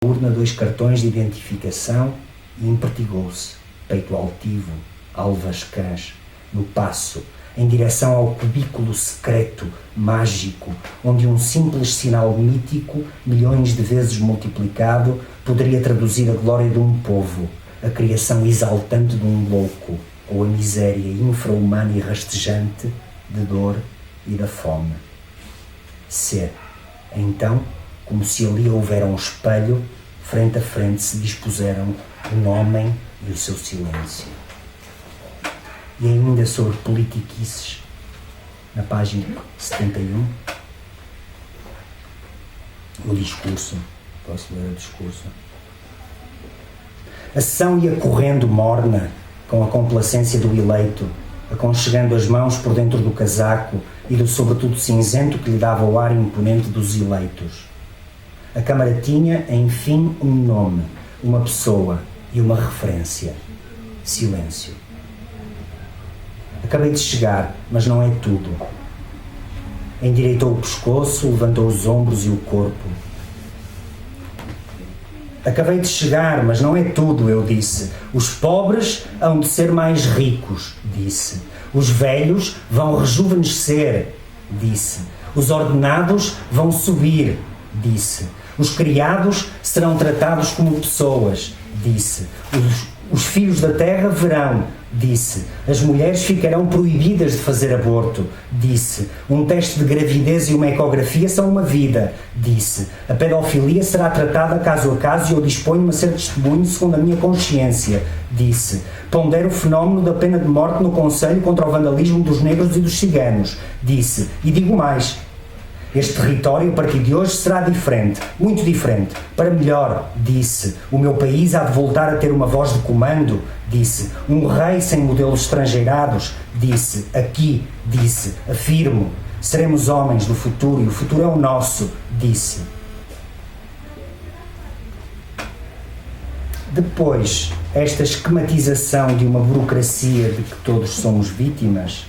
urna 2 cartões de identificação e impertigou-se, peito altivo, alvas cãs, no passo, em direção ao cubículo secreto, mágico, onde um simples sinal mítico, milhões de vezes multiplicado, poderia traduzir a glória de um povo, a criação exaltante de um louco, ou a miséria infra-humana e rastejante de dor e da fome. Então, como se ali houvera um espelho, frente a frente se dispuseram um homem e o seu silêncio. E ainda sobre politiquices, na página 71, o discurso, posso ler o discurso? A sessão ia correndo morna, com a complacência do eleito, aconchegando as mãos por dentro do casaco e do sobretudo cinzento que lhe dava o ar imponente dos eleitos. A Câmara tinha, enfim, um nome, uma pessoa e uma referência. Silêncio. Acabei de chegar, mas não é tudo. Endireitou o pescoço, levantou os ombros e o corpo. Acabei de chegar, mas não é tudo, eu disse. Os pobres hão de ser mais ricos, disse. Os velhos vão rejuvenescer, disse. Os ordenados vão subir, disse. Os criados serão tratados como pessoas, disse. Os filhos da terra verão, disse. As mulheres ficarão proibidas de fazer aborto, disse. Um teste de gravidez e uma ecografia são uma vida, disse. A pedofilia será tratada caso a caso e eu disponho-me a ser testemunho segundo a minha consciência, disse. Pondero o fenómeno da pena de morte no Conselho contra o vandalismo dos negros e dos ciganos, disse. E digo mais. Este território, a partir de hoje, será diferente, muito diferente, para melhor, disse. O meu país há de voltar a ter uma voz de comando, disse. Um rei sem modelos estrangeirados, disse. Aqui, disse. Afirmo. Seremos homens do futuro e o futuro é o nosso, disse. Depois, esta esquematização de uma burocracia de que todos somos vítimas,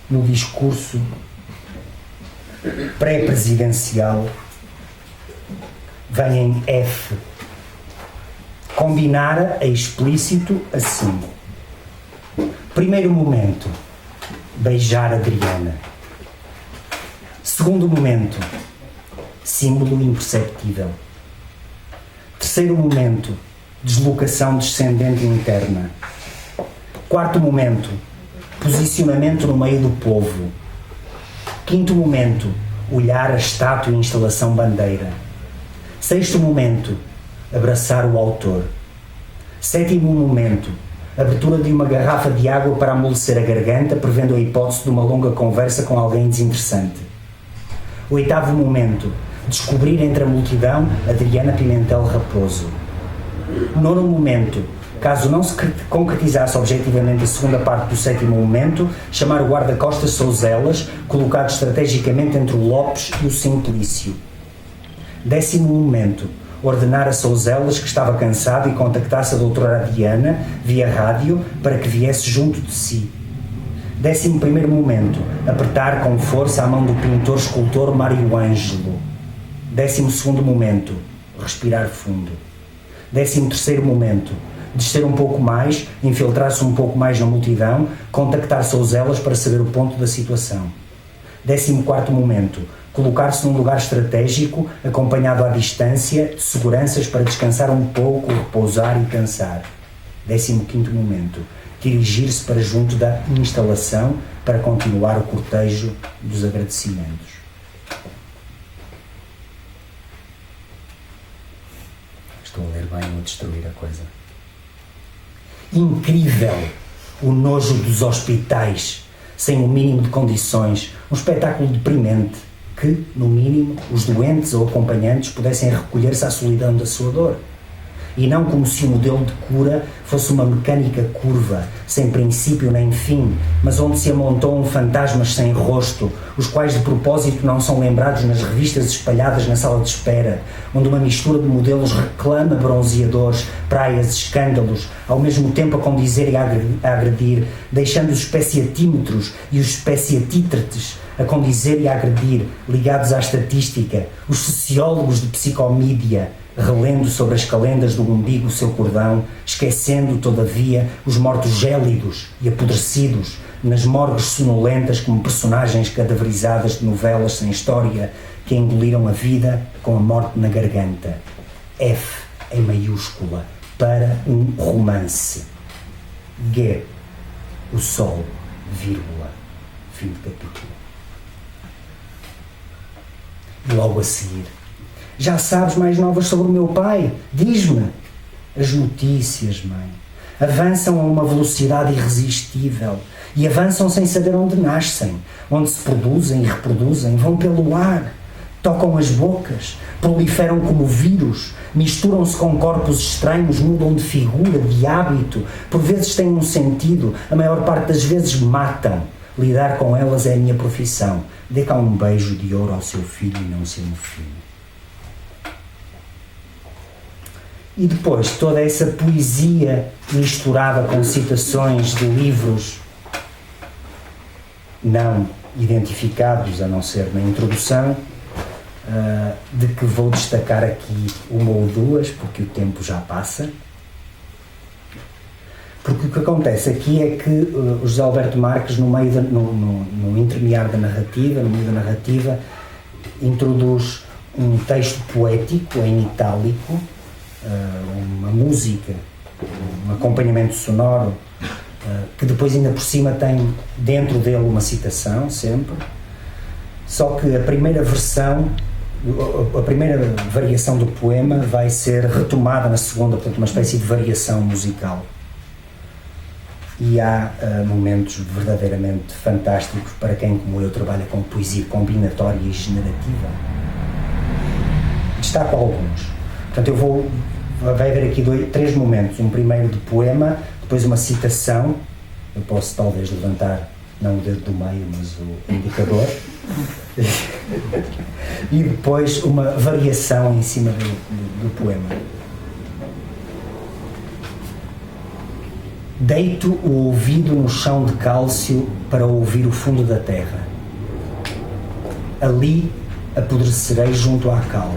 no discurso pré-presidencial, vem em F. Combinara a explícito assim. Primeiro momento, beijar Adriana. Segundo momento, símbolo imperceptível. Terceiro momento, deslocação descendente interna. Quarto momento, posicionamento no meio do povo. Quinto momento, olhar a estátua e instalação bandeira. Sexto momento, abraçar o autor. Sétimo momento, abertura de uma garrafa de água para amolecer a garganta, prevendo a hipótese de uma longa conversa com alguém desinteressante. Oitavo momento, descobrir entre a multidão Adriana Pimentel Raposo. Nono momento, caso não se concretizasse objetivamente a segunda parte do sétimo momento, chamar o guarda-costas Souselas, colocado estrategicamente entre o Lopes e o Simplício. Décimo momento, ordenar a Souselas, que estava cansado, e contactasse a doutora Adriana via rádio para que viesse junto de si. 11º momento, apertar com força a mão do pintor-escultor Mário Ângelo. 12º momento, respirar fundo. 13º momento, descer um pouco mais, infiltrar-se um pouco mais na multidão, contactar Souselas para saber o ponto da situação. 14º momento, colocar-se num lugar estratégico, acompanhado à distância, de seguranças para descansar um pouco, repousar e pensar. 15º momento, dirigir-se para junto da instalação para continuar o cortejo dos agradecimentos. Estou a ler bem ou a destruir a coisa. Incrível o nojo dos hospitais, sem o mínimo de condições, um espetáculo deprimente, que, no mínimo, os doentes ou acompanhantes pudessem recolher-se à solidão da sua dor. e não como se o modelo de cura fosse uma mecânica curva, sem princípio nem fim, mas onde se amontoam fantasmas sem rosto, os quais de propósito não são lembrados nas revistas espalhadas na sala de espera, onde uma mistura de modelos reclama bronzeadores, praias, escândalos, ao mesmo tempo a condizer e a agredir, deixando os especiatímetros e os especiatítrates a condizer e a agredir, ligados à estatística, os sociólogos de psicomídia, relendo sobre as calendas do umbigo o seu cordão, esquecendo, todavia, os mortos gélidos e apodrecidos, nas morgues sonolentas como personagens cadaverizadas de novelas sem história que engoliram a vida com a morte na garganta. F em maiúscula, para um romance. G, o sol, vírgula, fim de capítulo. E logo a seguir: já sabes mais novas sobre o meu pai? Diz-me. As notícias, mãe, avançam a uma velocidade irresistível e avançam sem saber onde nascem, onde se produzem e reproduzem, vão pelo ar, tocam as bocas, proliferam como vírus, misturam-se com corpos estranhos, mudam de figura, de hábito, por vezes têm um sentido, a maior parte das vezes matam. Lidar com elas é a minha profissão. Dê cá um beijo de ouro ao seu filho e não seu filho. E depois toda essa poesia misturada com citações de livros não identificados, a não ser na introdução, de que vou destacar aqui uma ou duas, porque o tempo já passa. Porque o que acontece aqui é que o José Alberto Marques, no intermear da narrativa, no meio da narrativa, introduz um texto poético em itálico, uma música, um acompanhamento sonoro, que depois ainda por cima tem dentro dele uma citação, sempre. Só que a primeira versão, a primeira variação do poema vai ser retomada na segunda, portanto uma espécie de variação musical. E há momentos verdadeiramente fantásticos para quem, como eu, trabalha com poesia combinatória e generativa. Destaco alguns. Portanto, vai haver aqui três momentos. Um primeiro de poema, depois uma citação. Eu posso talvez levantar, não o dedo do meio, mas o indicador. E depois uma variação em cima do poema. Deito o ouvido no chão de cálcio para ouvir o fundo da terra. Ali apodrecerei junto à cal,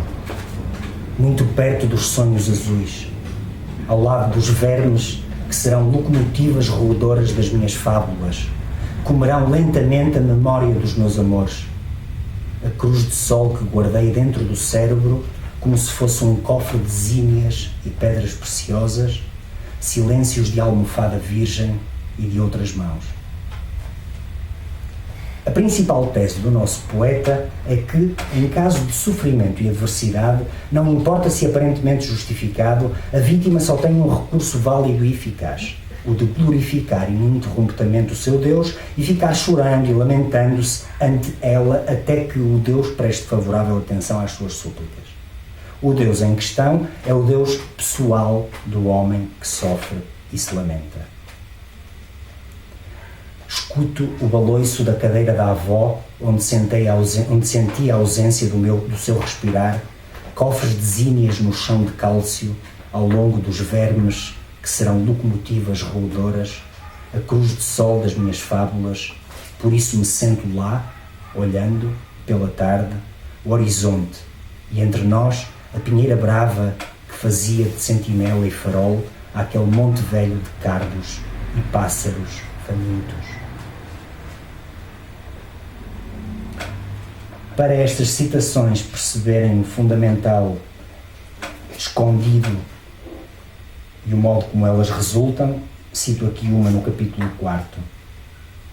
muito perto dos sonhos azuis, ao lado dos vermes que serão locomotivas roedoras das minhas fábulas, comerão lentamente a memória dos meus amores. A cruz de sol que guardei dentro do cérebro como se fosse um cofre de zínias e pedras preciosas, silêncios de almofada virgem e de outras mãos. A principal tese do nosso poeta é que, em caso de sofrimento e adversidade, não importa se aparentemente justificado, a vítima só tem um recurso válido e eficaz, o de glorificar ininterruptamente o seu Deus e ficar chorando e lamentando-se ante ela até que o Deus preste favorável atenção às suas súplicas. O Deus em questão é o Deus pessoal do homem que sofre e se lamenta. Escuto o baloiço da cadeira da avó, onde senti a ausência do seu respirar, cofres de zínias no chão de cálcio, ao longo dos vermes que serão locomotivas roedoras, a cruz de sol das minhas fábulas. Por isso me sento lá, olhando, pela tarde, o horizonte, e entre nós a pinheira brava que fazia de sentinela e farol àquele monte velho de cardos e pássaros famintos. Para estas citações perceberem o fundamental escondido e o modo como elas resultam, cito aqui uma no capítulo 4,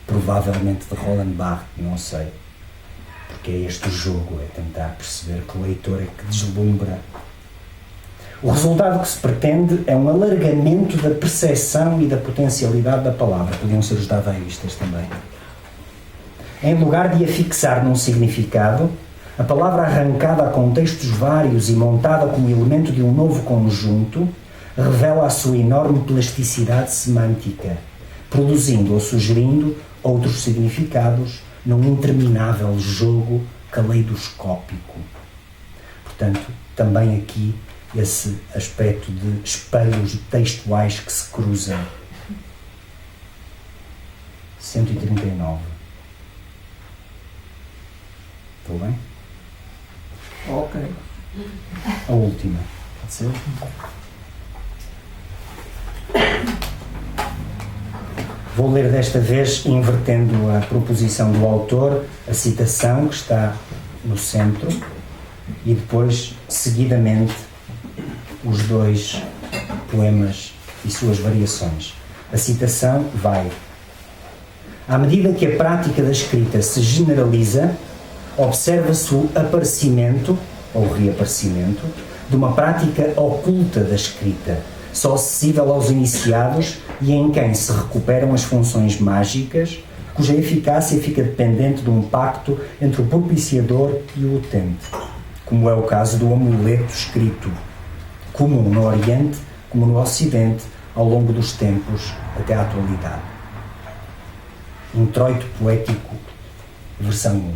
provavelmente de Roland Barthes, não sei. Porque é este o jogo, é tentar perceber que leitor é que deslumbra. O resultado que se pretende é um alargamento da percepção e da potencialidade da palavra. Podiam ser os dadaístas também. Em lugar de a fixar num significado, a palavra arrancada a contextos vários e montada como elemento de um novo conjunto, revela a sua enorme plasticidade semântica, produzindo ou sugerindo outros significados num interminável jogo caleidoscópico. Portanto, também aqui esse aspecto de espelhos textuais que se cruzam. 139. Estou bem? Ok. A última. Pode ser? Vou ler desta vez, invertendo a proposição do autor, a citação que está no centro e depois, seguidamente, os dois poemas e suas variações. A citação vai: à medida que a prática da escrita se generaliza, observa-se o aparecimento, ou reaparecimento, de uma prática oculta da escrita, só acessível aos iniciados e em quem se recuperam as funções mágicas, cuja eficácia fica dependente de um pacto entre o propiciador e o utente, como é o caso do amuleto escrito, comum no Oriente como no Ocidente ao longo dos tempos até à atualidade. Introito poético, versão 1.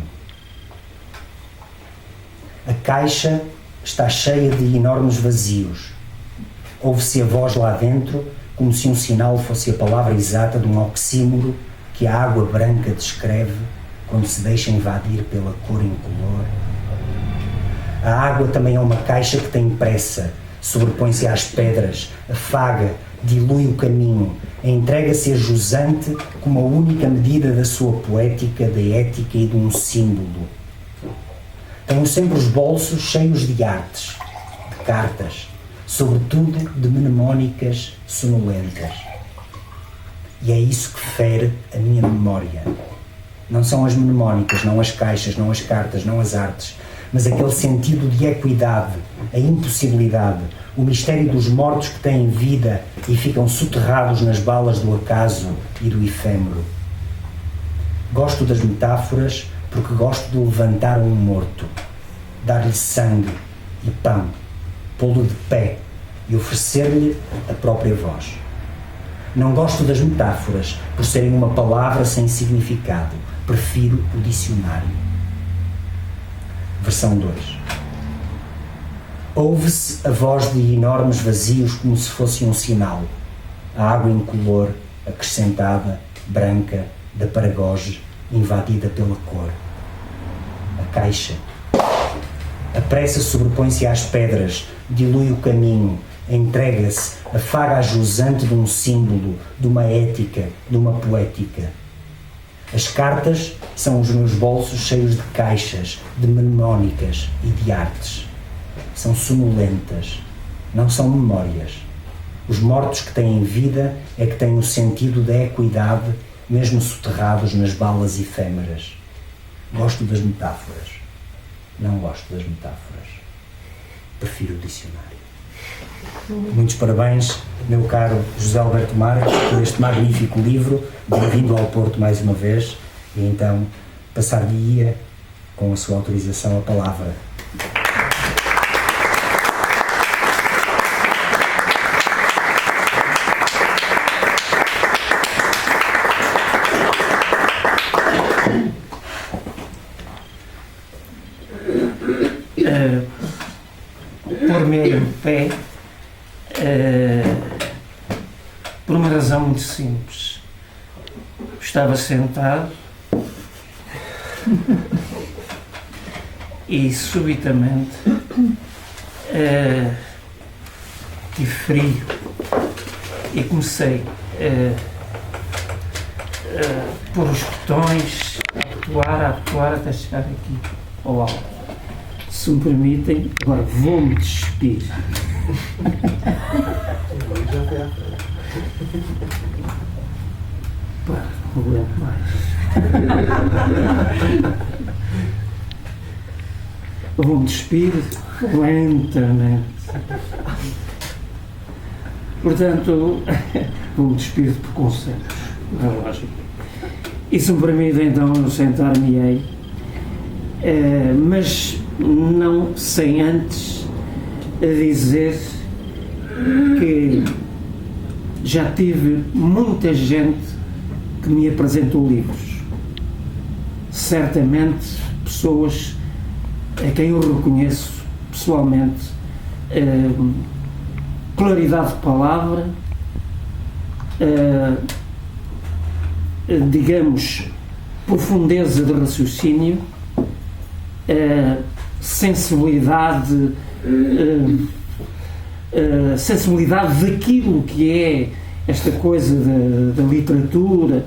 A caixa está cheia de enormes vazios. Ouve-se a voz lá dentro, como se um sinal fosse a palavra exata de um oxímoro que a água branca descreve quando se deixa invadir pela cor incolor. A água também é uma caixa que tem pressa, sobrepõe-se às pedras, afaga, dilui o caminho, entrega-se a jusante como a única medida da sua poética, da ética e de um símbolo. Tenho sempre os bolsos cheios de artes, de cartas, sobretudo de mnemónicas sonolentas. E é isso que fere a minha memória. Não são as mnemónicas, não as caixas, não as cartas, não as artes, mas aquele sentido de equidade, a impossibilidade, o mistério dos mortos que têm vida e ficam soterrados nas balas do acaso e do efêmero. Gosto das metáforas porque gosto de levantar um morto, dar-lhe sangue e pão, pô-lo de pé e oferecer-lhe a própria voz. Não gosto das metáforas por serem uma palavra sem significado. Prefiro o dicionário. Versão 2. Ouve-se a voz de enormes vazios como se fosse um sinal. A água incolor, acrescentada, branca, da Paragoge, invadida pela cor. A caixa. A pressa sobrepõe-se às pedras, dilui o caminho, entrega-se, afaga a jusante de um símbolo, de uma ética, de uma poética. As cartas são os meus bolsos cheios de caixas, de mnemónicas e de artes. São sonolentas, não são memórias. Os mortos que têm vida é que têm o sentido da equidade, mesmo soterrados nas balas efêmeras. Gosto das metáforas. Não gosto das metáforas. Prefiro o dicionário. Muitos parabéns, meu caro José Alberto Marques, por este magnífico livro. Bem-vindo ao Porto mais uma vez. E então, passar-lhe-ia, com a sua autorização, a palavra. Pôr-me em pé por uma razão muito simples. Estava sentado e subitamente tive frio e comecei a pôr os botões, a atuar até chegar aqui ao alto. Se me permitem, agora vou-me despir. Pá, não aguento mais. Vou-me despir lentamente. Portanto, vou-me despir de preconceitos, é lógico. E se me permitem, então, eu sentar-me-ei, mas não sem antes a dizer que já tive muita gente que me apresentou livros. Certamente pessoas a quem eu reconheço pessoalmente claridade de palavra, digamos, profundeza de raciocínio, sensibilidade daquilo que é esta coisa da literatura,